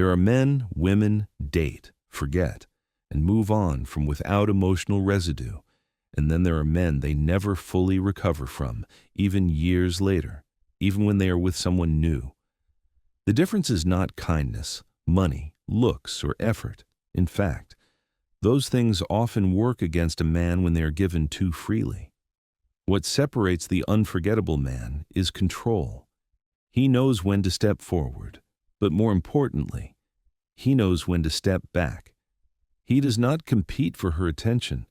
There are men, women date, forget, and move on from without emotional residue. And then there are men they never fully recover from, even years later, even when they are with someone new. The difference is not kindness, money, looks, or effort. In fact, those things often work against a man when they are given too freely. What separates the unforgettable man is control. He knows when to step forward, but more importantly, he knows when to step back. He does not compete for her attention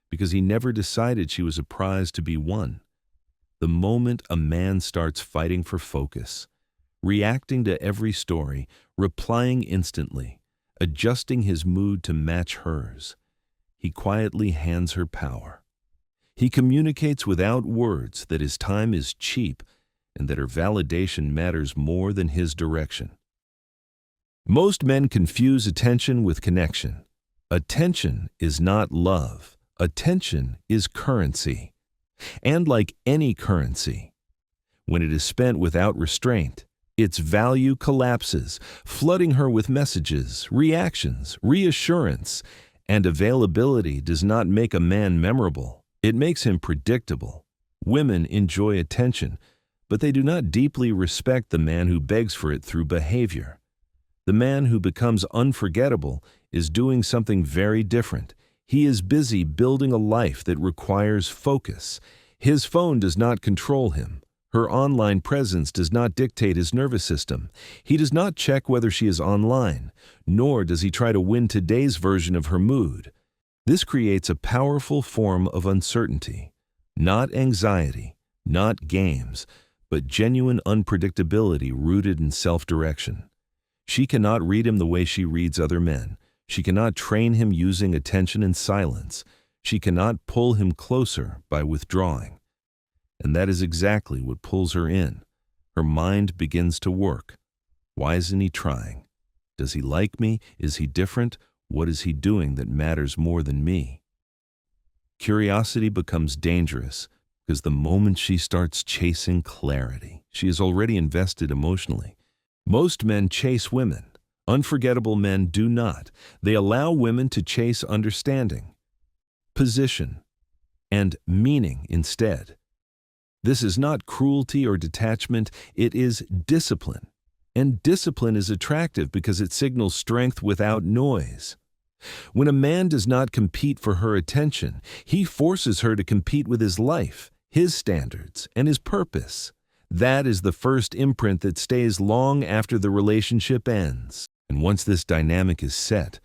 because he never decided she was a prize to be won. The moment a man starts fighting for focus, reacting to every story, replying instantly, adjusting his mood to match hers, he quietly hands her power. He communicates without words that his time is cheap and that her validation matters more than his direction. Most men confuse attention with connection. Attention is not love. Attention is currency. And like any currency, when it is spent without restraint, its value collapses, flooding her with messages, reactions, reassurance, and availability does not make a man memorable. It makes him predictable. Women enjoy attention, but they do not deeply respect the man who begs for it through behavior. The man who becomes unforgettable is doing something very different. He is busy building a life that requires focus. His phone does not control him. Her online presence does not dictate his nervous system. He does not check whether she is online, nor does he try to win today's version of her mood. This creates a powerful form of uncertainty, not anxiety, not games, but genuine unpredictability rooted in self-direction. She cannot read him the way she reads other men. She cannot train him using attention and silence. She cannot pull him closer by withdrawing. And that is exactly what pulls her in. Her mind begins to work. Why isn't he trying? Does he like me? Is he different? What is he doing that matters more than me? Curiosity becomes dangerous because the moment she starts chasing clarity, she is already invested emotionally. Most men chase women. Unforgettable men do not. They allow women to chase understanding, position, and meaning instead. This is not cruelty or detachment, it is discipline. And discipline is attractive because it signals strength without noise. When a man does not compete for her attention, he forces her to compete with his life, his standards, and his purpose. That is the first imprint that stays long after the relationship ends. And once this dynamic is set,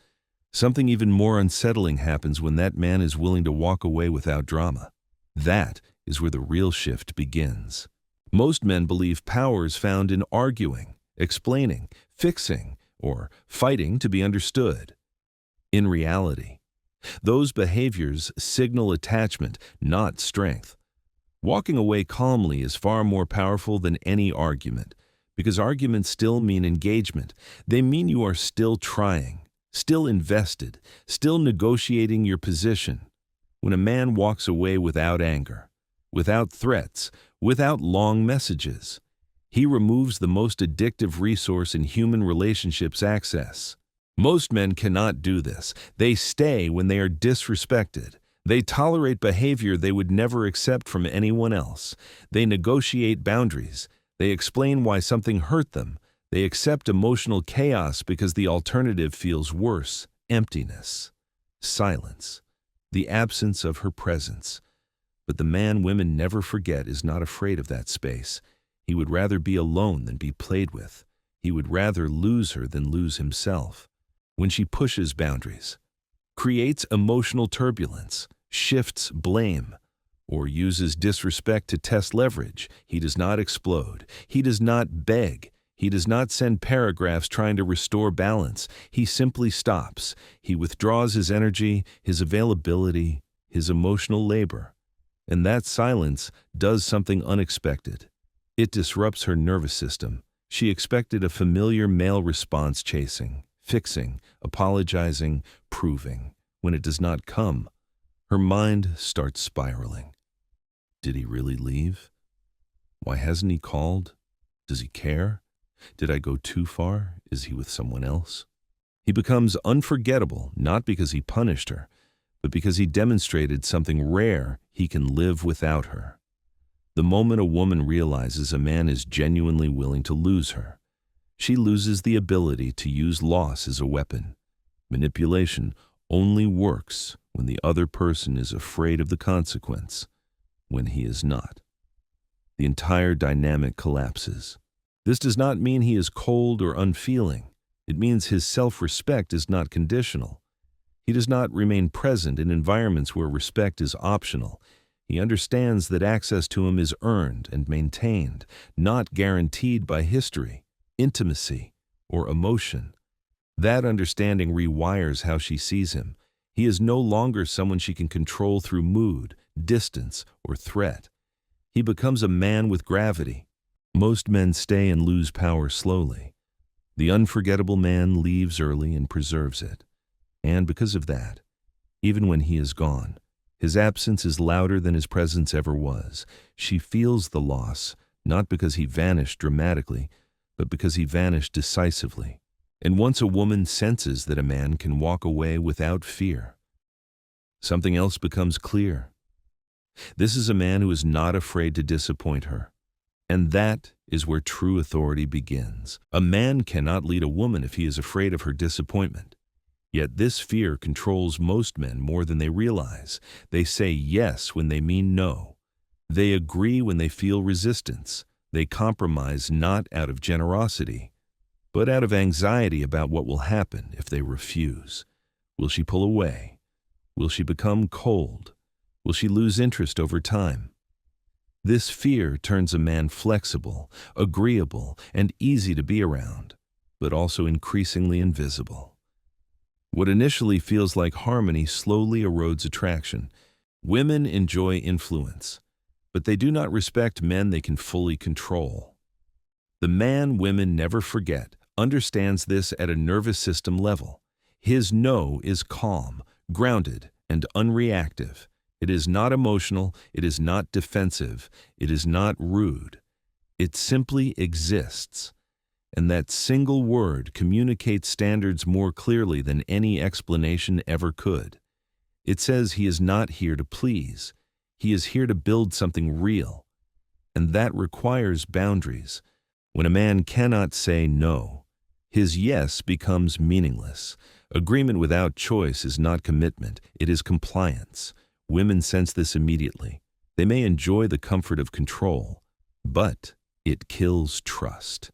something even more unsettling happens when that man is willing to walk away without drama. That is where the real shift begins. Most men believe power is found in arguing, explaining, fixing, or fighting to be understood. In reality, those behaviors signal attachment, not strength. Walking away calmly is far more powerful than any argument, because arguments still mean engagement. They mean you are still trying, still invested, still negotiating your position. When a man walks away without anger, without threats, without long messages, he removes the most addictive resource in human relationships: access. Most men cannot do this. They stay when they are disrespected. They tolerate behavior they would never accept from anyone else. They negotiate boundaries. They explain why something hurt them. They accept emotional chaos because the alternative feels worse: emptiness, silence, the absence of her presence. But the man women never forget is not afraid of that space. He would rather be alone than be played with. He would rather lose her than lose himself. When she pushes boundaries, creates emotional turbulence, shifts blame, or uses disrespect to test leverage, he does not explode. He does not beg. He does not send paragraphs trying to restore balance. He simply stops. He withdraws his energy, his availability, his emotional labor. And that silence does something unexpected. It disrupts her nervous system. She expected a familiar male response: chasing, fixing, apologizing, proving. When it does not come, her mind starts spiraling. Did he really leave? Why hasn't he called? Does he care? Did I go too far? Is he with someone else? He becomes unforgettable not because he punished her, but because he demonstrated something rare: he can live without her. The moment a woman realizes a man is genuinely willing to lose her, she loses the ability to use loss as a weapon. Manipulation only works when the other person is afraid of the consequence, when he is not. The entire dynamic collapses. This does not mean he is cold or unfeeling. It means his self-respect is not conditional. He does not remain present in environments where respect is optional. He understands that access to him is earned and maintained, not guaranteed by history, intimacy, or emotion. That understanding rewires how she sees him. He is no longer someone she can control through mood, distance, or threat. He becomes a man with gravity. Most men stay and lose power slowly. The unforgettable man leaves early and preserves it. And because of that, even when he is gone, his absence is louder than his presence ever was. She feels the loss, not because he vanished dramatically, but because he vanished decisively. And once a woman senses that a man can walk away without fear, something else becomes clear. This is a man who is not afraid to disappoint her. And that is where true authority begins. A man cannot lead a woman if he is afraid of her disappointment. Yet this fear controls most men more than they realize. They say yes when they mean no. They agree when they feel resistance. They compromise not out of generosity, but out of anxiety about what will happen if they refuse. Will she pull away? Will she become cold? Will she lose interest over time? This fear turns a man flexible, agreeable, and easy to be around, but also increasingly invisible. What initially feels like harmony slowly erodes attraction. Women enjoy influence, but they do not respect men they can fully control. The man women never forget understands this at a nervous system level. His no is calm, grounded, and unreactive. It is not emotional, it is not defensive, it is not rude. It simply exists. And that single word communicates standards more clearly than any explanation ever could. It says he is not here to please. He is here to build something real. And that requires boundaries. When a man cannot say no, his yes becomes meaningless. Agreement without choice is not commitment, it is compliance. Women sense this immediately. They may enjoy the comfort of control, but it kills trust.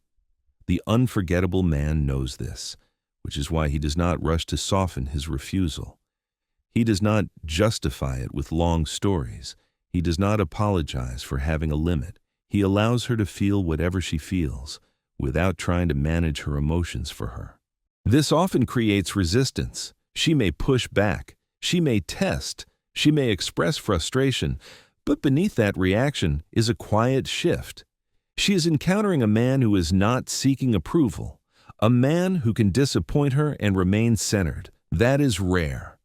The unforgettable man knows this, which is why he does not rush to soften his refusal. He does not justify it with long stories. He does not apologize for having a limit. He allows her to feel whatever she feels, without trying to manage her emotions for her. This often creates resistance. She may push back. She may test. She may express frustration, but beneath that reaction is a quiet shift. She is encountering a man who is not seeking approval, a man who can disappoint her and remain centered. That is rare,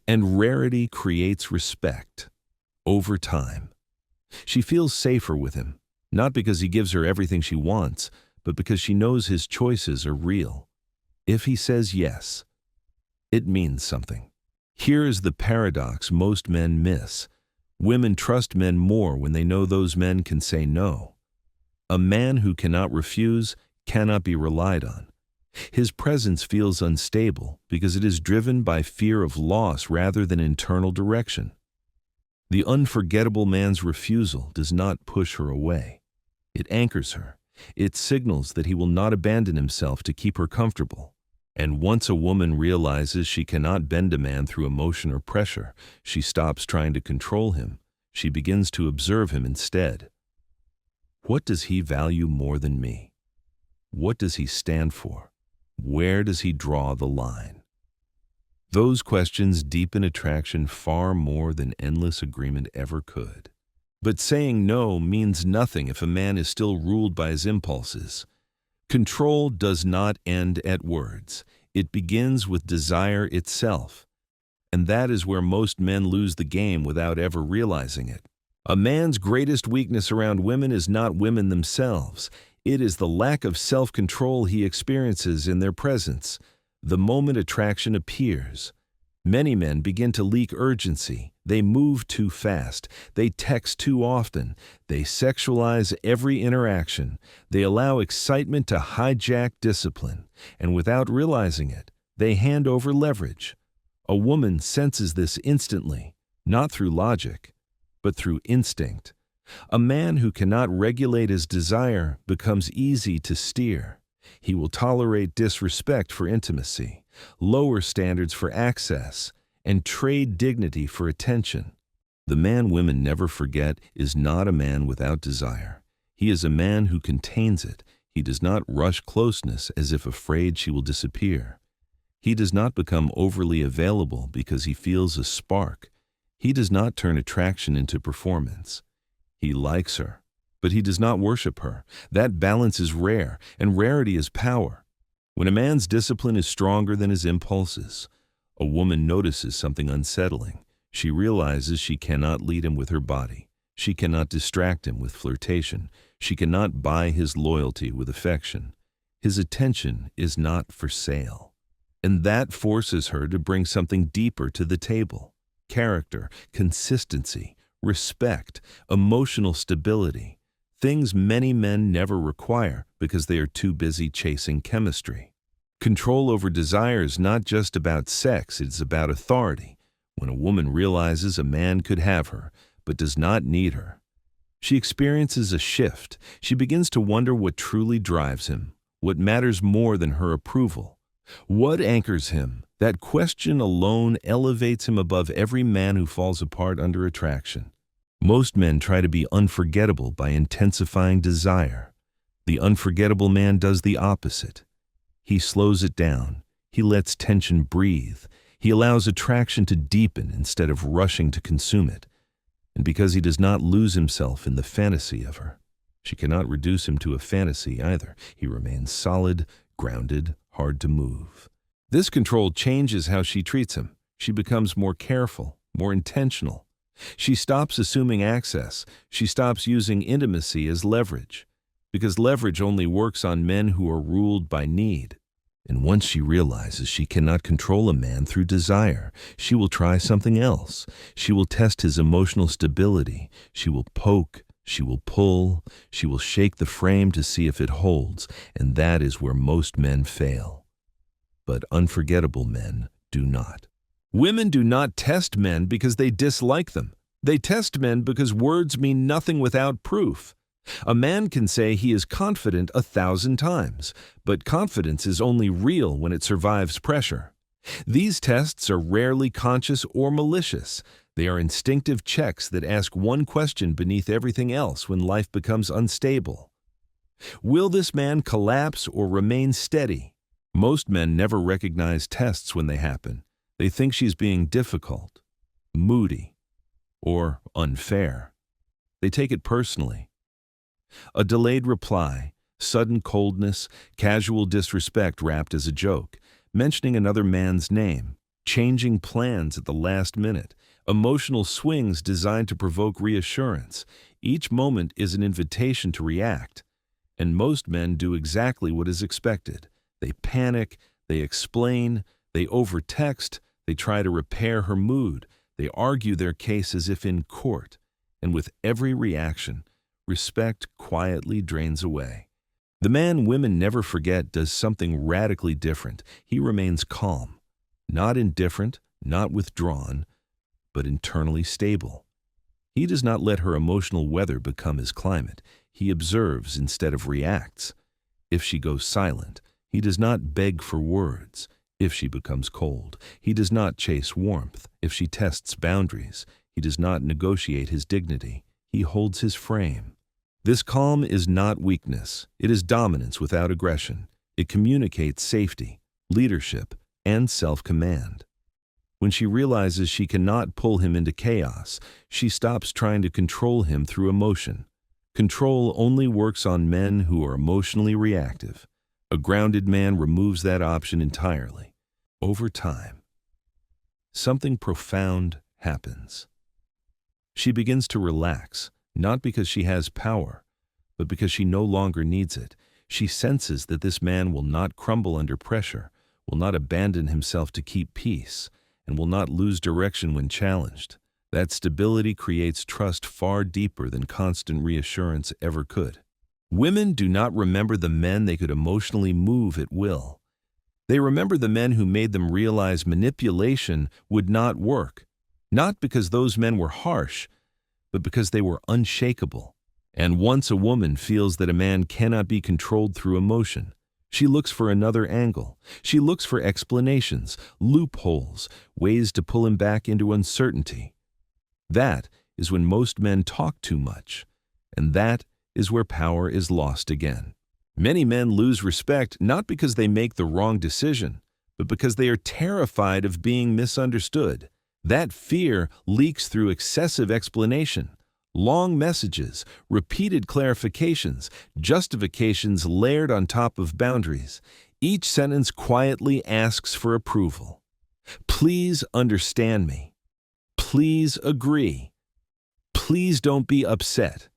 and rarity creates respect. Over time, she feels safer with him, not because he gives her everything she wants, but because she knows his choices are real. If he says yes, it means something. Here is the paradox most men miss. Women trust men more when they know those men can say no. A man who cannot refuse cannot be relied on. His presence feels unstable because it is driven by fear of loss rather than internal direction. The unforgettable man's refusal does not push her away. It anchors her. It signals that he will not abandon himself to keep her comfortable. And once a woman realizes she cannot bend a man through emotion or pressure, she stops trying to control him. She begins to observe him instead. What does he value more than me? What does he stand for? Where does he draw the line? Those questions deepen attraction far more than endless agreement ever could. But saying no means nothing if a man is still ruled by his impulses. Control does not end at words. It begins with desire itself. And that is where most men lose the game without ever realizing it. A man's greatest weakness around women is not women themselves. It is the lack of self-control he experiences in their presence, the moment attraction appears. Many men begin to leak urgency. They move too fast. They text too often. They sexualize every interaction. They allow excitement to hijack discipline. And without realizing it, they hand over leverage. A woman senses this instantly, not through logic, but through instinct. A man who cannot regulate his desire becomes easy to steer. He will tolerate disrespect for intimacy, lower standards for access, and trade dignity for attention. The man women never forget is not a man without desire. He is a man who contains it. He does not rush closeness as if afraid she will disappear. He does not become overly available because he feels a spark. He does not turn attraction into performance. He likes her, but he does not worship her. That balance is rare, and rarity is power. When a man's discipline is stronger than his impulses, a woman notices something unsettling. She realizes she cannot lead him with her body. She cannot distract him with flirtation. She cannot buy his loyalty with affection. His attention is not for sale. And that forces her to bring something deeper to the table: character, consistency, respect, emotional stability. Things many men never require because they are too busy chasing chemistry. Control over desire is not just about sex, it's about authority. When a woman realizes a man could have her, but does not need her, she experiences a shift. She begins to wonder what truly drives him, what matters more than her approval. What anchors him? That question alone elevates him above every man who falls apart under attraction. Most men try to be unforgettable by intensifying desire. The unforgettable man does the opposite. He slows it down. He lets tension breathe. He allows attraction to deepen instead of rushing to consume it. And because he does not lose himself in the fantasy of her, she cannot reduce him to a fantasy either. He remains solid, grounded, hard to move. This control changes how she treats him. She becomes more careful, more intentional. She stops assuming access. She stops using intimacy as leverage, because leverage only works on men who are ruled by need. And once she realizes she cannot control a man through desire, she will try something else. She will test his emotional stability. She will poke. She will pull. She will shake the frame to see if it holds, and that is where most men fail. But unforgettable men do not. Women do not test men because they dislike them. They test men because words mean nothing without proof. A man can say he is confident 1,000 times, but confidence is only real when it survives pressure. These tests are rarely conscious or malicious. They are instinctive checks that ask one question beneath everything else when life becomes unstable. Will this man collapse or remain steady? Most men never recognize tests when they happen. They think she's being difficult, moody, or unfair. They take it personally. A delayed reply, sudden coldness, casual disrespect wrapped as a joke, mentioning another man's name, changing plans at the last minute, emotional swings designed to provoke reassurance. Each moment is an invitation to react, and most men do exactly what is expected. They panic, they explain, they overtext, they try to repair her mood, they argue their case as if in court, and with every reaction, respect quietly drains away. The man women never forget does something radically different. He remains calm, not indifferent, not withdrawn, but internally stable. He does not let her emotional weather become his climate. He observes instead of reacts. If she goes silent, he does not beg for words. If she becomes cold, he does not chase warmth. If she tests boundaries, he does not negotiate his dignity. He holds his frame. This calm is not weakness. It is dominance without aggression. It communicates safety, leadership, and self-command. When she realizes she cannot pull him into chaos, she stops trying to control him through emotion. Control only works on men who are emotionally reactive. A grounded man removes that option entirely. Over time, something profound happens. She begins to relax, not because she has power, but because she no longer needs it. She senses that this man will not crumble under pressure, will not abandon himself to keep peace, and will not lose direction when challenged. That stability creates trust far deeper than constant reassurance ever could. Women do not remember the men they could emotionally move at will. They remember the men who made them realize manipulation would not work, not because those men were harsh, but because they were unshakable. And once a woman feels that a man cannot be controlled through emotion, she looks for another angle. She looks for explanations, loopholes, ways to pull him back into uncertainty. That is when most men talk too much, and that is where power is lost again. Many men lose respect not because they make the wrong decision, but because they are terrified of being misunderstood. That fear leaks through excessive explanation, long messages, repeated clarifications, justifications layered on top of boundaries. Each sentence quietly asks for approval. Please understand me. Please agree. Please don't be upset.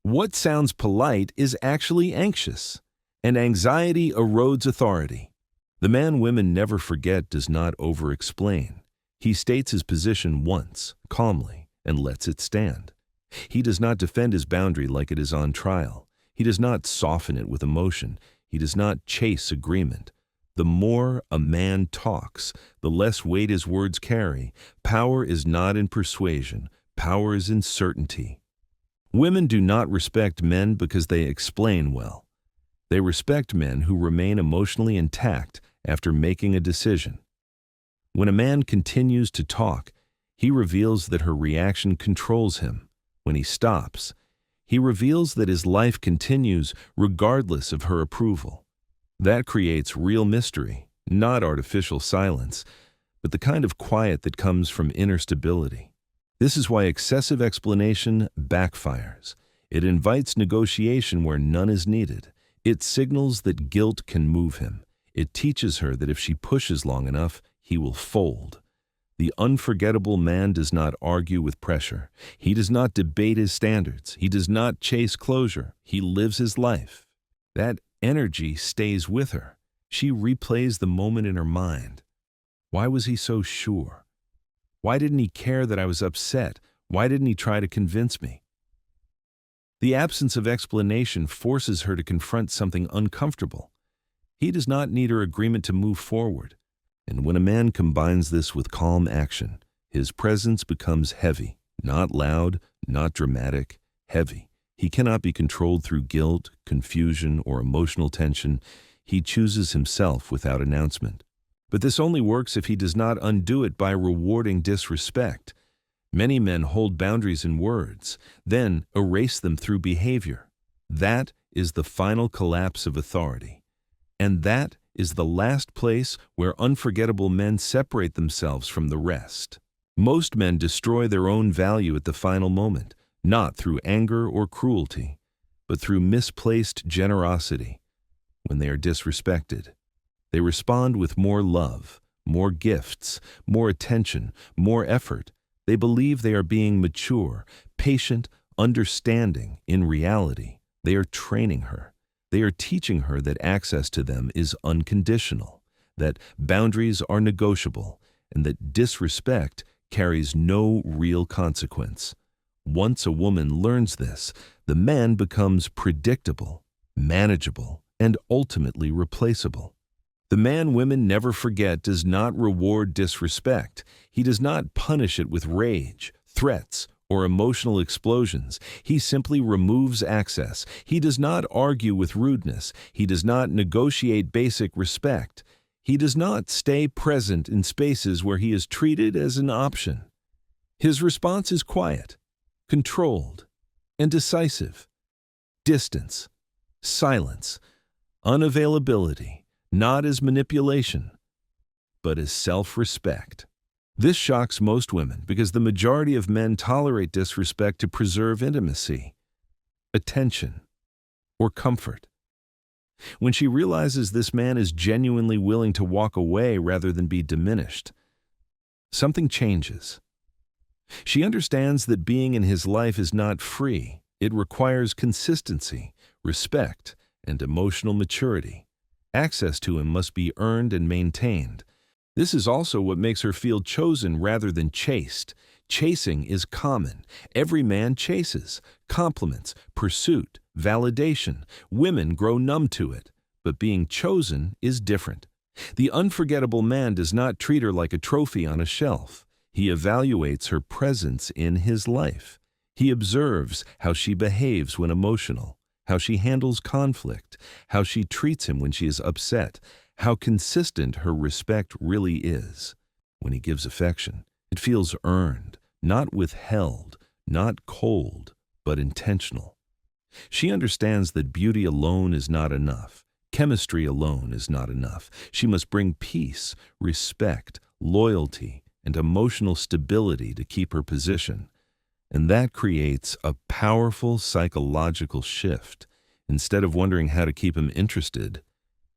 What sounds polite is actually anxious, and anxiety erodes authority. The man women never forget does not over-explain. He states his position once, calmly, and lets it stand. He does not defend his boundary like it is on trial. He does not soften it with emotion. He does not chase agreement. The more a man talks, the less weight his words carry. Power is not in persuasion. Power is in certainty. Women do not respect men because they explain well. They respect men who remain emotionally intact after making a decision. When a man continues to talk, he reveals that her reaction controls him. When he stops, he reveals that his life continues regardless of her approval. That creates real mystery, not artificial silence, but the kind of quiet that comes from inner stability. This is why excessive explanation backfires. It invites negotiation where none is needed. It signals that guilt can move him. It teaches her that if she pushes long enough, he will fold. The unforgettable man does not argue with pressure. He does not debate his standards. He does not chase closure. He lives his life. That energy stays with her. She replays the moment in her mind. Why was he so sure? Why didn't he care that I was upset? Why didn't he try to convince me? The absence of explanation forces her to confront something uncomfortable. He does not need her agreement to move forward. And when a man combines this with calm action, his presence becomes heavy, not loud, not dramatic, heavy. He cannot be controlled through guilt, confusion, or emotional tension. He chooses himself without announcement. But this only works if he does not undo it by rewarding disrespect. Many men hold boundaries in words, then erase them through behavior. That is the final collapse of authority. And that is the last place where unforgettable men separate themselves from the rest. Most men destroy their own value at the final moment, not through anger or cruelty, but through misplaced generosity. When they are disrespected, they respond with more love, more gifts, more attention, more effort. They believe they are being mature, patient, understanding. In reality, they are training her. They are teaching her that access to them is unconditional, that boundaries are negotiable, and that disrespect carries no real consequence. Once a woman learns this, the man becomes predictable, manageable, and ultimately replaceable. The man women never forget does not reward disrespect. He does not punish it with rage, threats, or emotional explosions. He simply removes access. He does not argue with rudeness. He does not negotiate basic respect. He does not stay present in spaces where he is treated as an option. His response is quiet, controlled, and decisive. Distance, silence, unavailability, not as manipulation, but as self-respect. This shocks most women because the majority of men tolerate disrespect to preserve intimacy, attention, or comfort. When she realizes this man is genuinely willing to walk away rather than be diminished, something changes. She understands that being in his life is not free, It requires consistency, respect, and emotional maturity. Access to him must be earned and maintained. This is also what makes her feel chosen rather than chased. Chasing is common. Every man chases. Compliments, pursuit, validation. Women grow numb to it. But being chosen is different. The unforgettable man does not treat her like a trophy on a shelf. He evaluates her presence in his life. He observes how she behaves when emotional, how she handles conflict, how she treats him when she is upset, how consistent her respect really is. When he gives affection, it feels earned, not withheld, not cold, but intentional. She understands that beauty alone is not enough. Chemistry alone is not enough. She must bring peace, respect, loyalty, and emotional stability to keep her position. And that creates a powerful psychological shift. Instead of wondering how to keep him interested,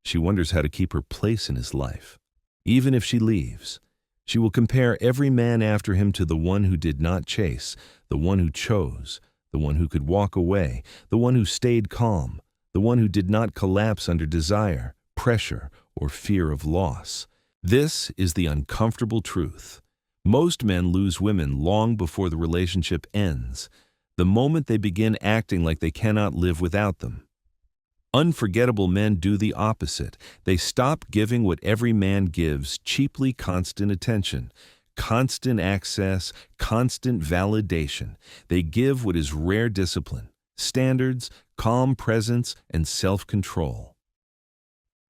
she wonders how to keep her place in his life. Even if she leaves, she will compare every man after him to the one who did not chase, the one who chose, the one who could walk away, the one who stayed calm, the one who did not collapse under desire, pressure, or fear of loss. This is the uncomfortable truth. Most men lose women long before the relationship ends, the moment they begin acting like they cannot live without them. Unforgettable men do the opposite. They stop giving what every man gives, cheaply constant attention, constant access, constant validation. They give what is rare discipline, standards, calm presence, and self-control.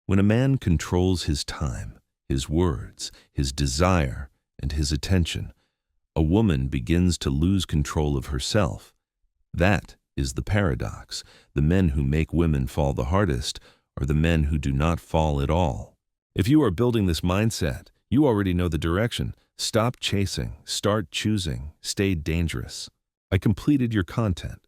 When a man controls his time, his words, his desire, and his attention, a woman begins to lose control of herself. That is the paradox. The men who make women fall the hardest are the men who do not fall at all. If you are building this mindset, you already know the direction. Stop chasing, start choosing, stay dangerous. I completed your content.